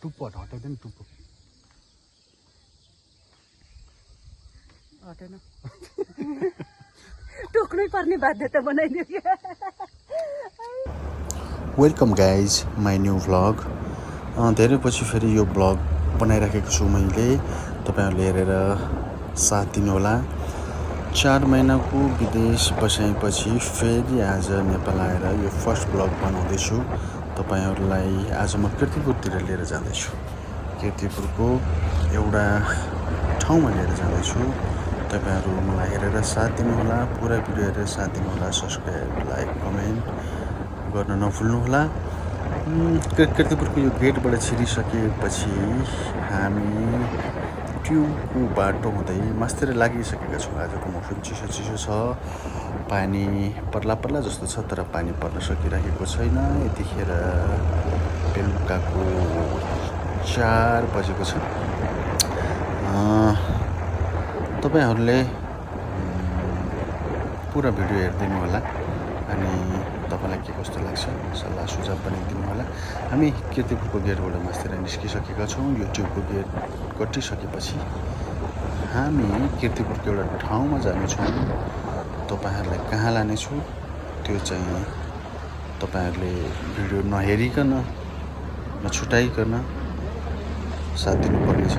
टुप्पो हटाइदियो नि टुप्पो हटेन टोक्नै पर्ने बाध्यता बनाइदियो क्या welcome guys my new vlog धेरै पछि फेरि यो भ्लग बनाइराखेको छु मैले तपाईँहरूले हेरेर साथ दिनुहोला 4 महिनाको विदेश बसाएपछि फेरि आज नेपाल आएर यो फर्स्ट भ्लग बनाउँदैछु तपाईँहरूलाई आज म कीर्तिपुरतिर लिएर जाँदैछु कीर्तिपुरको एउटा ठाउँमा लिएर जाँदैछु तपाईहरू मलाई हेरेर साथ दिनुहोला पुरा भिडियो हेरेर साथ दिनुहोला सब्सक्राइब लाइक कमेन्ट गर्न नभुल्नुहोला कीर्तिपुरको यो गेटबाट छिरिसकेपछि हामी ट्युबको बाटो हुँदै मास्तिर लागिसकेका छौँ आजको मौसम चिसो चिसो छ पानी पर्ला पर्ला जस्तो छ तर पानी पर्न सकिरहेको छैन यतिखेर बेलुकाको 4 बजेको छ तपाईहरूले पुरा भिडियो हेरिदिनु होला अनि तपाईलाई के कस्तो लाग्छ सल्लाह सुझाव पनि दिनु होला हामी कीर्तिपुरको गेटबाट मास्तिर निस्किसकेका छौँ यो ट्युबको गेट कटिसकेपछि हामी कीर्तिपुरको एउटा ठाउँमा जानेछौँ तपाईहरूलाई कहाँ लानेछु त्यो चाहिँ तपाईहरूले भिडियो नहेरिकन नछुटाइकन साथ दिनुपर्नेछ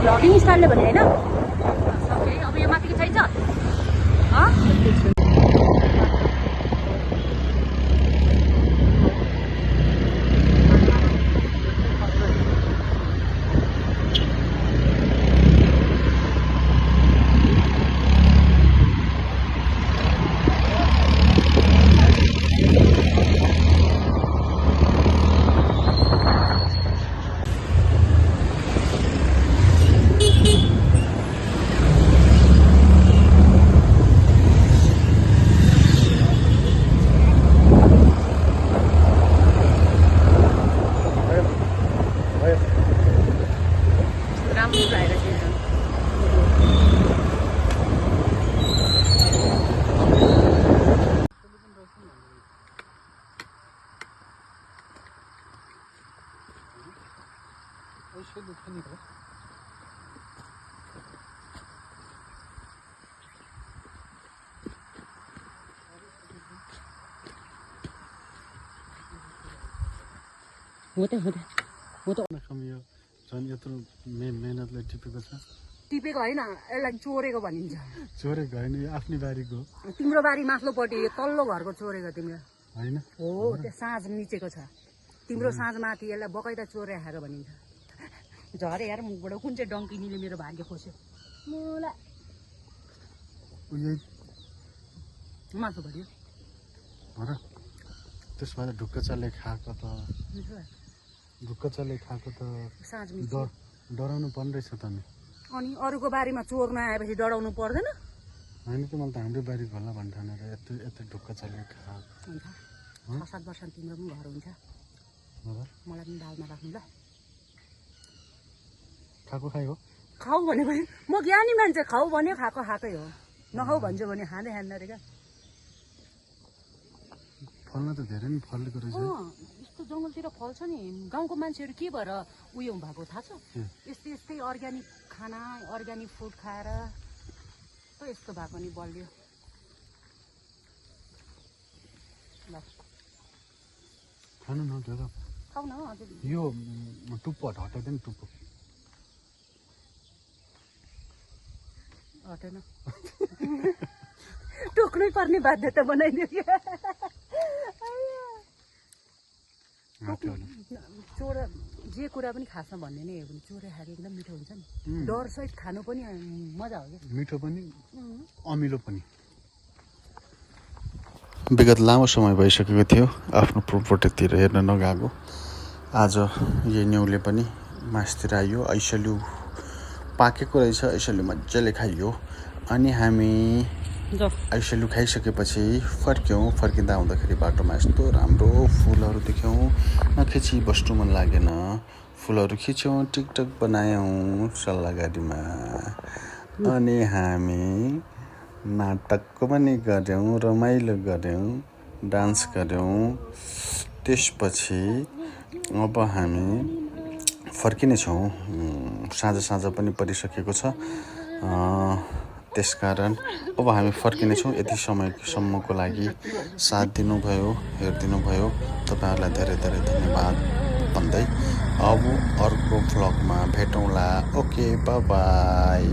भ्लगिङ स्टाइलले भने होइन सक्यो अब यो माथिको छैन हो त यो झन् यत्रो मेहनतले टिपेको छ टिपेको होइन यसलाई चोरेको भनिन्छ चोरेको होइन यो आफ्नै बारीको तिम्रो बारी माथिल्लोपट्टि तल्लो घरको चोरेको तिम्रो होइन हो त्यो साँझ निचेको छ तिम्रो साँझ माथि यसलाई बकैदा चोरे खाएको भनिन्छ झरे यार मुखबाट कुन चाहिँ डङ्किनीले मेरो भाग्य खोस्यो मलाई माथिल्लोपट्टि हो र त्यसमा ढुक्क चाले खाएको त ढुक्क चाले खाएको त साँझ डराउनु पर्ने रहेछ त नि अनि अरूको बारीमा चोर्न आएपछि डराउनु पर्दैन होइन त मैले त हाम्रै बारी होला भन्ठानेर यति ढुक्क चाले खाएको हुन्छ 6-7 वर्ष तिम्रो पनि घर हुन्छ मलाई पनि दालमा राख्नु ल खाएको खाइ हो खाऊ भने पनि म ज्ञानी मान्छे खाऊ भने खाएको खाएकै हो नखाऊ भन्छ भने खाँदै खाँदैन अरे क्या फल्न त धेरै नि फलेको रहेछ यस्तो जङ्गलतिर फल्छ नि गाउँको मान्छेहरू के भएर उयो भएको थाहा छ यस्तै अर्ग्यानिक खाना अर्ग्यानिक फुड खाएर त यस्तो भएको नि बलियो ल खानु न त्यो त खाऊ न यो टुप्पो हटाइदियो नि टुप्पो हटेन टोक्नै पर्ने बाध्यता बनाइदियो क्या चोरा जे कुरा पनि खासमा भन्ने नै हो भने चोरा खाएको एकदम मिठो हुन्छ नि डरसहित खानु पनि मजा हो क्या मिठो पनि अमिलो पनि विगत लामो समय भइसकेको थियो आफ्नो प्रोपर्टीतिर हेर्न नगएको आज यही न्युले पनि मासतिर आयो ऐसल्यु पाकेको रहेछ ऐसल्यु मजाले खाइयो अनि हामी ऐसल्यु खाइसकेपछि फर्किँदा आउँदाखेरि बाटोमा यस्तो राम्रो फुलहरू देख्यौँ नखिची बस्नु मन लागेन फुलहरू खिच्यौँ टिकटक बनायौँ सल्लाहगाडीमा अनि हामी नाटक पनि गऱ्यौँ रमाइलो गऱ्यौँ डान्स गऱ्यौँ त्यसपछि अब हामी फर्किनेछौँ साँझ पनि परिसकेको छ त्यसकारण अब हामी फर्किनेछौँ यति समयसम्मको लागि साथ दिनुभयो हेरिदिनु भयो तपाईँहरूलाई धेरै धेरै धन्यवाद भन्दै अब अर्को भ्लगमा भेटौँला ओके बाई